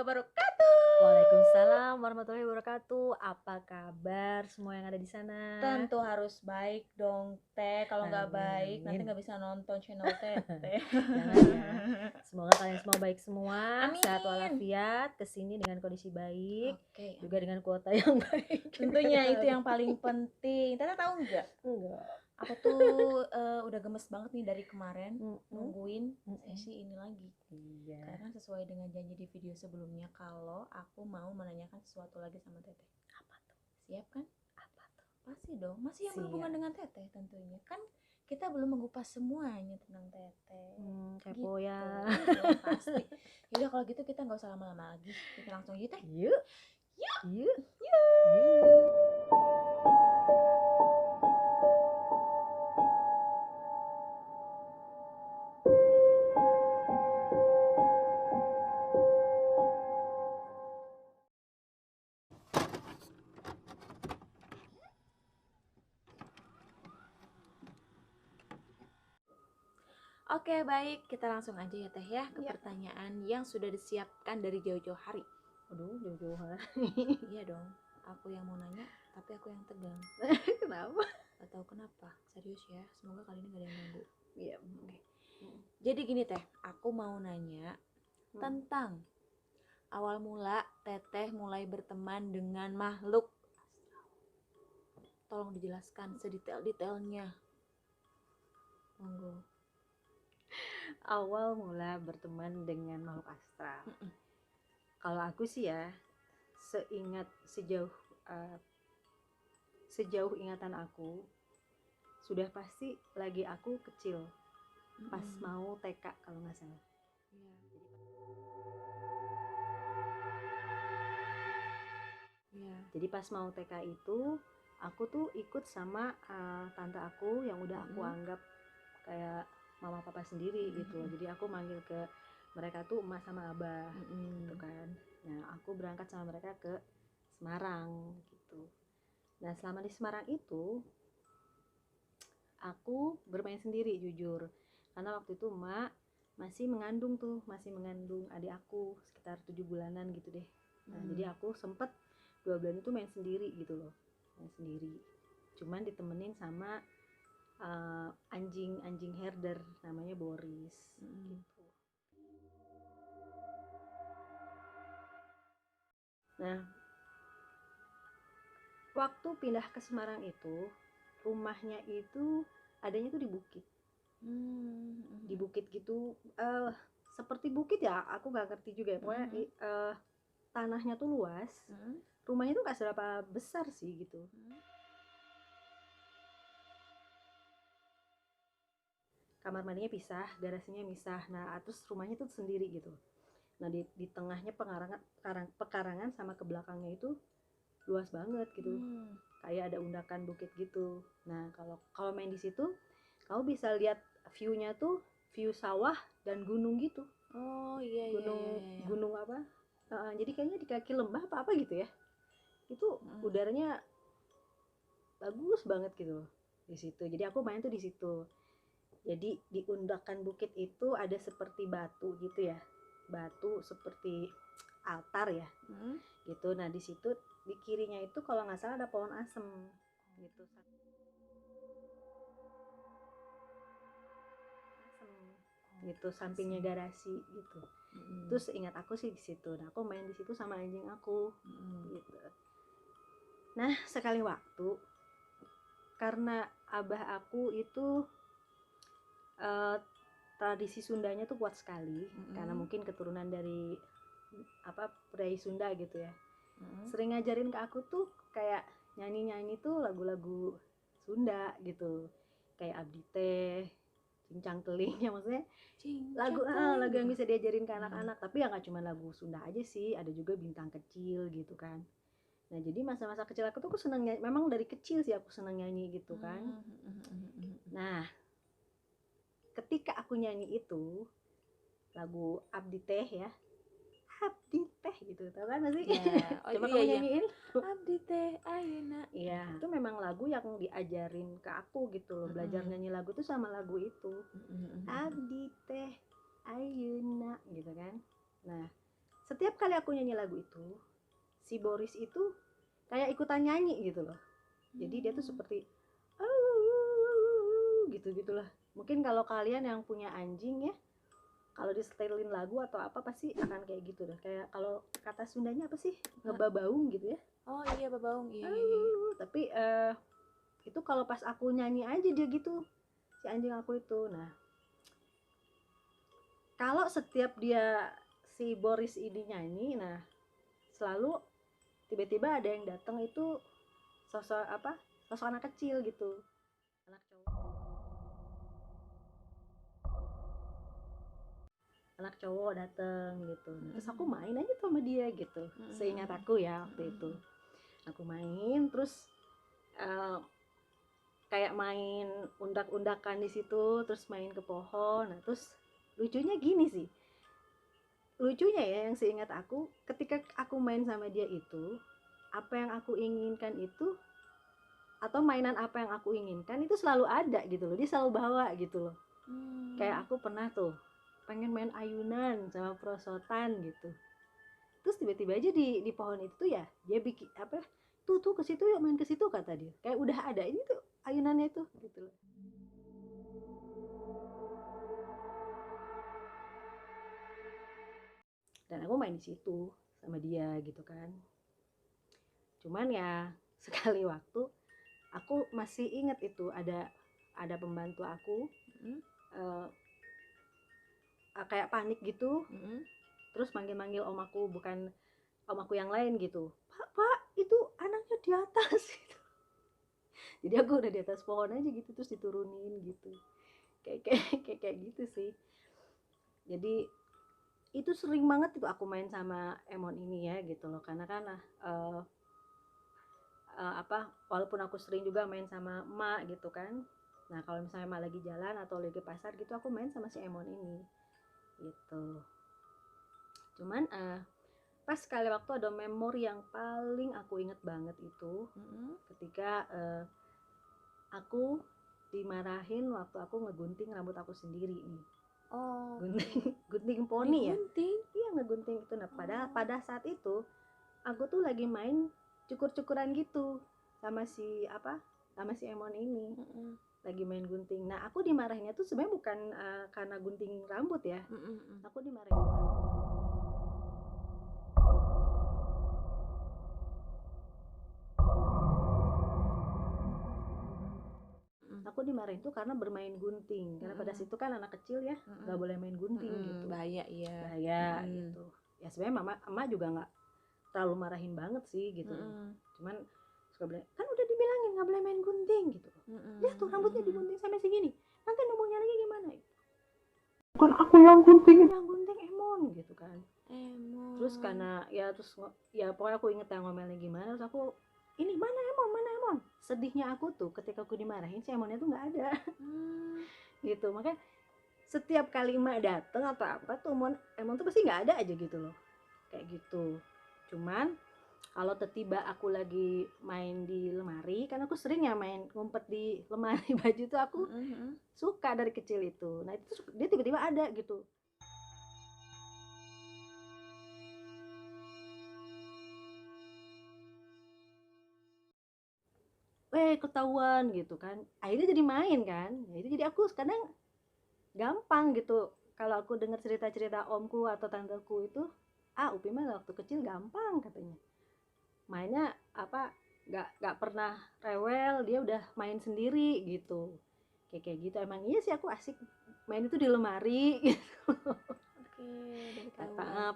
wabarakatuh. Waalaikumsalam warahmatullahi wabarakatuh. Apa kabar semua yang ada di sana? Tentu harus baik dong, Teh. Kalau nggak baik, nanti Amin. nggak bisa nonton channel Teteh. Jangan ya. Semoga kalian semua baik semua, Amin. sehat walafiat, kesini dengan kondisi baik, Oke, juga dengan kuota yang baik. tentunya itu yang paling penting. Teteh tahu nggak? Enggak. Aku tuh udah gemes banget nih dari kemarin nungguin Mm-mm. sesi ini lagi. Iya. Karena sesuai dengan janji di video sebelumnya, kalau aku mau menanyakan sesuatu lagi sama Teteh. Apa tuh? Siap kan? Apa tuh? Pasti dong, masih yang Siap. berhubungan dengan Teteh tentunya. Kan kita belum mengupas semuanya tentang Teteh. Kepo ya. Iya, pasti. Yaudah kalau gitu kita nggak usah lama-lama lagi. Kita langsung aja Teh. Yuk. Yuk. Yuk. Yuk. Oke, baik, kita langsung aja ya Teh ya ke Ya. pertanyaan yang sudah disiapkan dari jauh-jauh hari. Aduh, jauh-jauhan. Iya dong, aku yang mau nanya, tapi aku yang tegang. Kenapa? Gak tahu kenapa, serius ya. Semoga kali ini gak ada yang ganggu. Iya. Oke. Jadi gini Teh, aku mau nanya tentang awal mula Teteh mulai berteman dengan makhluk. Tolong dijelaskan sedetail-detailnya. Monggo. Awal mula berteman dengan makhluk astral. Kalau aku sih ya, sejauh ingatan aku, sudah pasti lagi aku kecil, pas mau TK kalau nggak salah. Jadi pas mau TK itu, aku tuh ikut sama tante aku yang udah aku anggap kayak mama papa sendiri gitu loh. Jadi aku manggil ke mereka tuh emak sama abah gitu kan. Nah aku berangkat sama mereka ke Semarang gitu. Nah selama di Semarang itu aku bermain sendiri jujur, karena waktu itu emak masih mengandung adik aku sekitar 7 bulanan gitu deh. Nah jadi aku sempet 2 bulan itu main sendiri gitu loh, main sendiri, cuman ditemenin sama anjing herder namanya Boris gitu. Nah waktu pindah ke Semarang itu, rumahnya itu adanya tuh di bukit. Di bukit gitu, seperti bukit ya, aku nggak ngerti juga ya, pokoknya tanahnya tuh luas, rumahnya tuh nggak seberapa besar sih gitu. Kamar mandinya pisah, garasinya misah, nah terus rumahnya tuh sendiri gitu. Nah di tengahnya pekarangan sama ke belakangnya itu luas banget gitu, kayak ada undakan bukit gitu. Nah kalau main di situ kamu bisa lihat view-nya tuh view sawah dan gunung gitu. Oh iya gunung apa, jadi kayaknya di kaki lembah apa gitu ya, itu udaranya bagus banget gitu di situ. Jadi aku main tuh di situ. Jadi di undakan bukit itu ada seperti batu gitu ya, batu seperti altar ya gitu. Nah di situ di kirinya itu kalau nggak salah ada pohon asem gitu, gitu sampingnya garasi gitu. Terus ingat aku sih di situ. Nah aku main di situ sama anjing aku gitu. Nah sekali waktu, karena abah aku itu tradisi Sundanya tuh kuat sekali, karena mungkin keturunan dari Prai Sunda gitu ya. Sering ngajarin ke aku tuh kayak nyanyi tuh lagu-lagu Sunda gitu, kayak Abdi Teh, Cincang Teling, ya maksudnya lagu yang bisa diajarin ke anak-anak. Tapi ya nggak cuma lagu Sunda aja sih, ada juga Bintang Kecil gitu kan. Nah jadi masa-masa kecil aku tuh aku seneng nyanyi, memang dari kecil sih aku seneng nyanyi gitu kan. Nah ketika aku nyanyi itu lagu Abdi Teh ya, Abdi Teh gitu, tau kan masih? Yeah. Coba kamu nyanyiin. Abdi Teh Ayeuna. Iya, itu memang lagu yang diajarin ke aku gitu loh. Belajar nyanyi lagu tuh sama lagu itu. Abdi Teh Ayeuna gitu kan. Nah setiap kali aku nyanyi lagu itu, si Boris itu kayak ikutan nyanyi gitu loh. Jadi dia tuh seperti gitu-gitulah. Mungkin kalau kalian yang punya anjing ya, kalau disetelin lagu atau apa pasti akan kayak gitu deh. Kayak kalau kata Sundanya apa sih? Ngebabaung gitu ya. Oh iya, babaung. Iya, iya, iya. Tapi itu kalau pas aku nyanyi aja dia gitu, si anjing aku itu. Nah, kalau setiap dia si Boris ini nyanyi, nah selalu tiba-tiba ada yang datang itu sosok apa? Sosok anak kecil gitu. Anak cowok. Anak cowok dateng gitu. Nah, terus aku main aja tuh sama dia gitu. Seingat aku ya waktu itu. Aku main terus kayak main undak-undakan di situ, terus main ke pohon. Nah, terus lucunya gini sih. Lucunya ya yang seingat aku, ketika aku main sama dia itu, apa yang aku inginkan itu atau mainan apa yang aku inginkan itu selalu ada gitu loh. Dia selalu bawa gitu loh. Kayak aku pernah tuh pengen main ayunan sama perosotan gitu. Terus tiba-tiba aja di pohon itu ya dia bikin apa, tuh ke situ yuk, main ke situ kata dia. Kayak udah ada ini tuh ayunannya tuh gitu loh. Dan aku main di situ sama dia gitu kan. Cuman ya sekali waktu aku masih inget itu ada pembantu aku kayak panik gitu, terus manggil-manggil om aku, bukan om aku yang lain gitu. Pak itu anaknya di atas gitu. Jadi aku udah di atas pohon aja gitu, terus diturunin gitu, kayak gitu sih. Jadi itu sering banget itu aku main sama Emon ini ya gitu loh, karena kan walaupun aku sering juga main sama emak gitu kan. Nah kalau misalnya emak lagi jalan atau lagi pasar gitu, aku main sama si Emon ini gitu. Cuman pas sekali waktu ada memori yang paling aku inget banget itu ketika aku dimarahin waktu aku ngegunting rambut aku sendiri nih. Oh, gunting poni ya. Digunting? Iya, ngegunting itu. Nah pada saat itu aku tuh lagi main cukur-cukuran gitu sama si Emon ini. Lagi main gunting. Nah aku dimarahinnya tuh sebenarnya bukan karena gunting rambut ya. Aku dimarahin tuh karena bermain gunting. Karena pada situ kan anak kecil ya, nggak boleh main gunting gitu. Bahaya, iya. Bahaya gitu. Ya sebenarnya mama juga nggak terlalu marahin banget sih gitu. Cuman suka bilang, kan udah dibilangin nggak boleh main gunting gitu. Lihat tuh rambutnya digunting sampai segini. Nanti ngomongnya lagi gimana? Bukan aku yang gunting Emon gitu kan. Emon. Terus karena ya pokoknya aku inget yang ngomelnya gimana, terus aku ini mana Emon. Sedihnya aku tuh ketika aku dimarahin si Emonnya tuh nggak ada. Gitu. Makanya setiap kali emak dateng atau apa tuh Emon tuh pasti nggak ada aja gitu loh. Kayak gitu. Cuman kalau tiba-tiba aku lagi main di lemari, kan aku sering ya main ngumpet di lemari baju tuh, aku suka dari kecil itu. Nah itu dia tiba-tiba ada gitu. Ketahuan gitu kan. Akhirnya jadi main kan. Nah, itu jadi aku kadang gampang gitu. Kalau aku dengar cerita-cerita omku atau tanteku itu, Upi mah waktu kecil gampang katanya. Mainnya nggak pernah rewel, dia udah main sendiri gitu. Kayak gitu. Emang iya sih aku asik main itu di lemari gitu.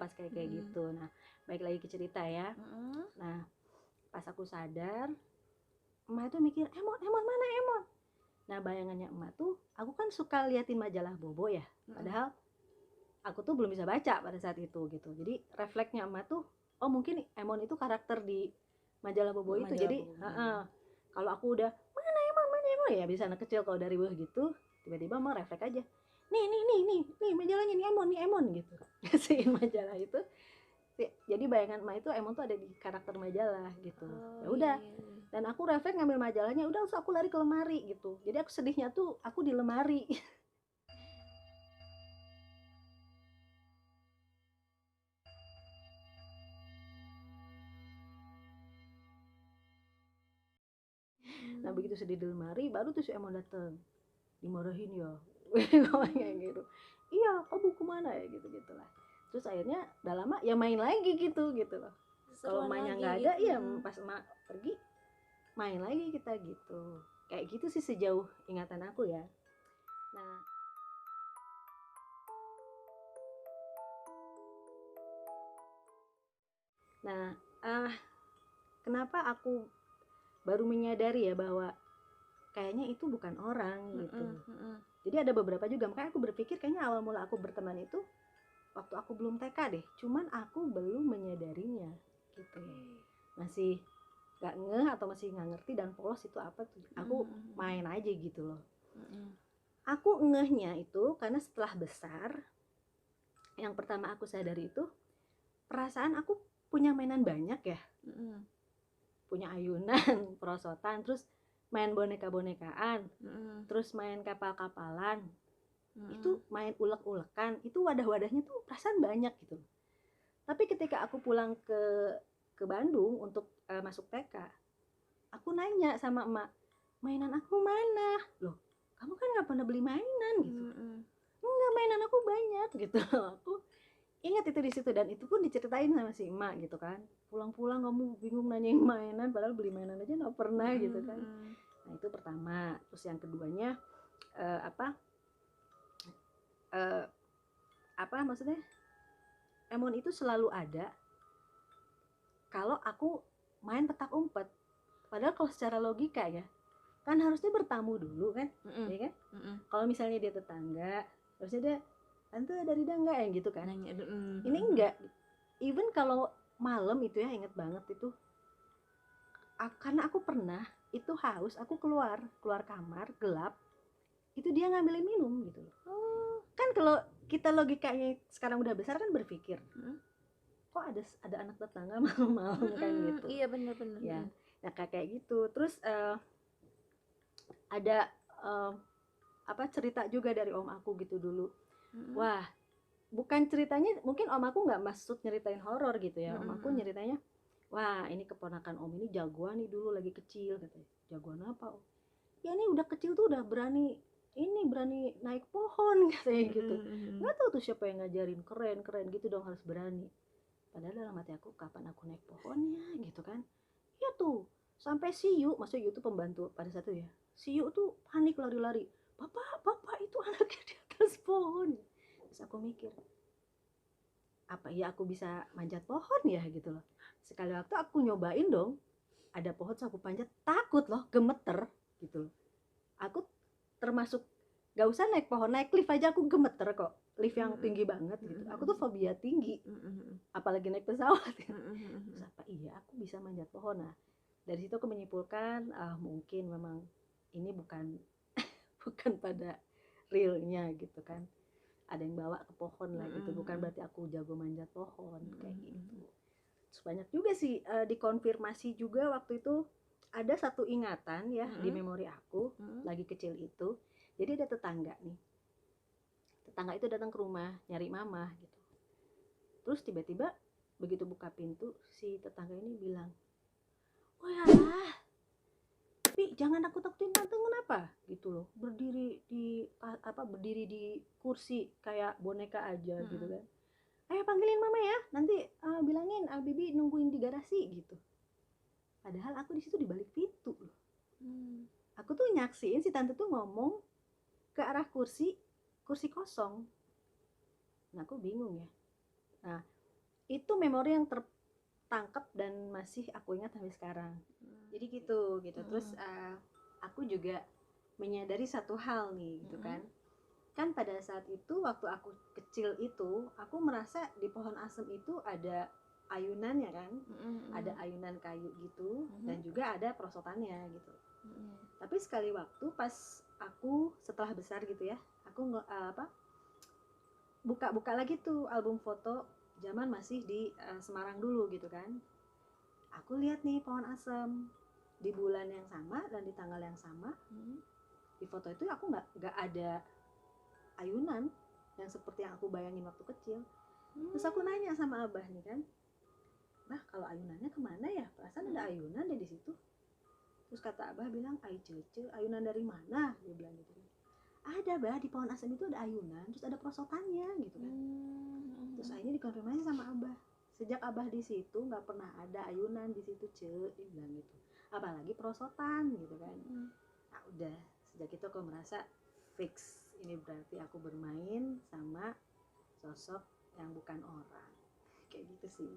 Pas kayak gitu. Nah, balik lagi ke cerita ya. Nah, pas aku sadar, emak itu mikir, Emon mana Emon? Nah bayangannya emak tuh, aku kan suka liatin majalah Bobo ya, padahal aku tuh belum bisa baca pada saat itu gitu. Jadi refleksnya emak tuh, oh mungkin Emon itu karakter di majalah Bobo itu. Jadi kalau aku udah mana Emon ya, bisa anak kecil kalau dari bawah gitu, tiba-tiba emak refleks aja, nih majalahnya nih Emon gitu, kasihin majalah itu. Jadi bayangan emak itu Emon tuh ada di karakter majalah gitu. Ya udah. Dan aku refleks ngambil majalahnya, udah aku lari ke lemari gitu. Jadi aku sedihnya tuh aku di lemari. Nah begitu sedih di lemari baru tuh si Emon dateng, dimarahin ya. Kayak gitu, iya kok buku mana ya gitu gitulah. Terus akhirnya udah lama ya main lagi gitu loh. Kalau emaknya nggak ada gitu. ya pas emak pergi main lagi kita gitu. Kayak gitu sih sejauh ingatan aku ya. Nah kenapa aku baru menyadari ya bahwa kayaknya itu bukan orang gitu. Jadi ada beberapa juga, makanya aku berpikir kayaknya awal mula aku berteman itu waktu aku belum TK deh, cuman aku belum menyadarinya gitu. Masih gak ngeh atau masih gak ngerti dan polos itu apa tuh. Aku main aja gitu loh. Aku ngehnya itu karena setelah besar, yang pertama aku sadari itu perasaan aku punya mainan banyak ya. Punya ayunan, perosotan, terus main boneka-bonekaan, terus main kapal-kapalan, itu main ulek-ulekan, itu wadah-wadahnya tuh perasaan banyak gitu. Tapi ketika aku pulang ke Bandung untuk masuk TK, aku nanya sama emak, mainan aku mana? Loh, kamu kan nggak pernah beli mainan gitu. Enggak, mainan aku banyak gitu. Aku ingat itu di situ dan itu pun diceritain sama si emak gitu kan. Pulang-pulang kamu bingung nanyain mainan, padahal beli mainan aja nggak pernah gitu kan. Nah itu pertama. Terus yang keduanya maksudnya Emon itu selalu ada kalau aku main petak umpet. Padahal kalau secara logika ya kan harusnya bertamu dulu kan, ya kan? Kalau misalnya dia tetangga, harusnya dia tante ada Rida enggak yang gitu kan. Ini enggak. Even kalau malam itu ya, inget banget itu. Karena aku pernah itu haus, aku keluar kamar gelap, itu dia ngambilin minum gitu. Kan kalau kita logikanya sekarang udah besar kan berpikir, kok ada anak tetangga malam-malam kan gitu. Iya benar-benar. Ya, nah kayak gitu. Terus ada cerita juga dari om aku gitu dulu. Wah, bukan ceritanya, mungkin om aku nggak maksud nyeritain horor gitu ya. Om aku nyeritanya, wah ini keponakan om ini jagoan nih dulu lagi kecil katanya. Jagoan apa om? Ya ini udah kecil tuh udah berani naik pohon katanya gitu. Nggak tahu tuh siapa yang ngajarin, keren gitu dong, harus berani. Padahal dalam hati aku, kapan aku naik pohonnya gitu kan. Ya tuh sampai si Yu, maksudnya Yu tuh pembantu pada satu ya, si Yu tuh panik lari-lari, bapak itu anaknya di atas pohon. Terus aku mikir, apa ya aku bisa manjat pohon ya gitu loh. Sekali waktu aku nyobain dong, ada pohon aku panjat, takut loh, gemeter gitu loh. Aku termasuk gak usah naik pohon, naik lift aja aku gemeter kok, lift yang tinggi banget gitu. Aku tuh fobia tinggi, apalagi naik pesawat ya. Terus apa iya aku bisa manjat pohon. Nah dari situ aku menyimpulkan mungkin memang ini bukan bukan pada realnya gitu kan, ada yang bawa ke pohon lah gitu, bukan berarti aku jago manjat pohon kayak gitu. Terus banyak juga sih dikonfirmasi juga waktu itu. Ada satu ingatan ya di memori aku lagi kecil itu. Jadi ada tetangga itu datang ke rumah nyari mama gitu. Terus tiba-tiba begitu buka pintu, si tetangga ini bilang, wah tapi jangan nakut-nakutin tante, kenapa gitu loh, berdiri di kursi kayak boneka aja gitu kan. Ayo panggilin mama ya, nanti bilangin Bibi nungguin di garasi gitu. Padahal aku di situ di balik pintu loh. Aku tuh nyaksiin si tante tuh ngomong ke arah kursi kosong. Nah aku bingung ya. Nah itu memori yang tertangkap dan masih aku ingat sampai sekarang. Jadi gitu. Terus aku juga menyadari satu hal nih gitu kan. Kan pada saat itu waktu aku kecil itu, aku merasa di pohon asem itu ada ayunannya kan, ada ayunan kayu gitu, dan juga ada perosotannya gitu. Tapi sekali waktu pas aku setelah besar gitu ya, aku buka lagi tuh album foto zaman masih di Semarang dulu gitu kan. Aku lihat nih pohon asem di bulan yang sama dan di tanggal yang sama. Di foto itu aku nggak ada ayunan yang seperti yang aku bayangin waktu kecil. Terus aku nanya sama abah nih kan, bah kalau ayunannya kemana ya, perasaan ada ayunan deh di situ. Terus kata abah bilang, ai cece, ayunan dari mana? Dia bilang gitu kan. Ada bah, di pohon asem itu ada ayunan, terus ada prosotannya gitu kan. Terus akhirnya dikonfirmasi sama abah, sejak abah di situ nggak pernah ada ayunan di situ ce, dia bilang gitu, apalagi prosotan gitu kan. Nah udah sejak itu aku merasa fix, ini berarti aku bermain sama sosok yang bukan orang, kayak gitu sih.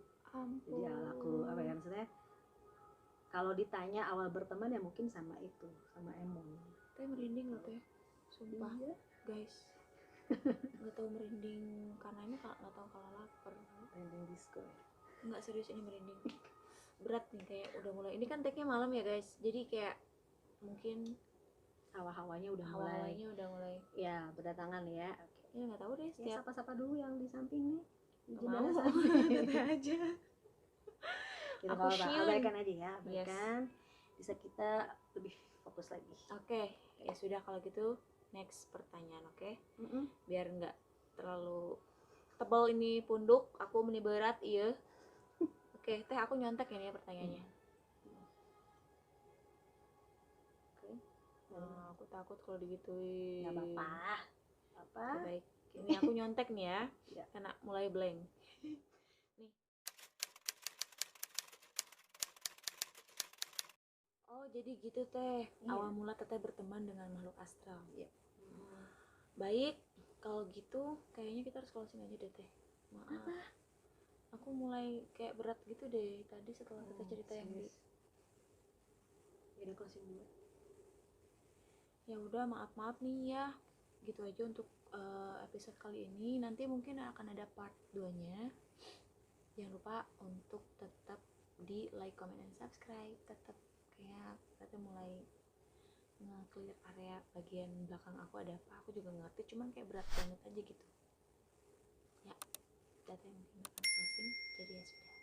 Jadi aku apa ya, maksudnya kalau ditanya awal berteman ya mungkin sama itu, sama Emon. Teh merinding loh teh, sumpah. Iya. Guys, nggak tahu merinding karena ini nggak tahu kalau lapar. Merinding disco ya. Nggak, serius ini merinding. Berat nih, kayak udah mulai. Ini kan tagnya malam ya guys, jadi kayak mungkin Hawa-hawanya udah hawanya udah mulai. Ya berdatangan ya. Oke. Ya nggak tahu deh, Ya setiap sapa-sapa dulu yang di samping nih. Di nggak mau jendela sana. teteh aja. Kita Aku apa-apa, syun. abaikan aja ya, Yes. abaikan. Bisa kita lebih fokus lagi. Oke, ya sudah kalau gitu next pertanyaan, oke? Biar nggak terlalu tebal ini punduk, aku meni berat iya. Oke, teh aku nyontek ini ya pertanyaannya. Oke. Nah, aku takut kalau digituin. Nggak apa-apa. Apa? Oke, baik. Ini aku nyontek nih ya. Ya. Karena mulai blank. Nih. Oh, jadi gitu teh. Iya. Awal mula teteh berteman dengan makhluk astral. Iya. Baik, kalau gitu kayaknya kita harus closing aja deh teh. Maaf. Aku mulai kayak berat gitu deh tadi setelah kita cerita yang di. Jadi closing dulu. Ya udah, maaf nih ya. Gitu aja untuk episode kali ini. Nanti mungkin akan ada part 2-nya. Jangan lupa untuk tetap di like, comment, and subscribe. Tetap kayak kita mulai nge-clear area bagian belakang aku ada apa. Aku juga ngerti, cuman kayak berat banget aja gitu. Ya, data yang mungkin akan closing. Jadi ya sudah.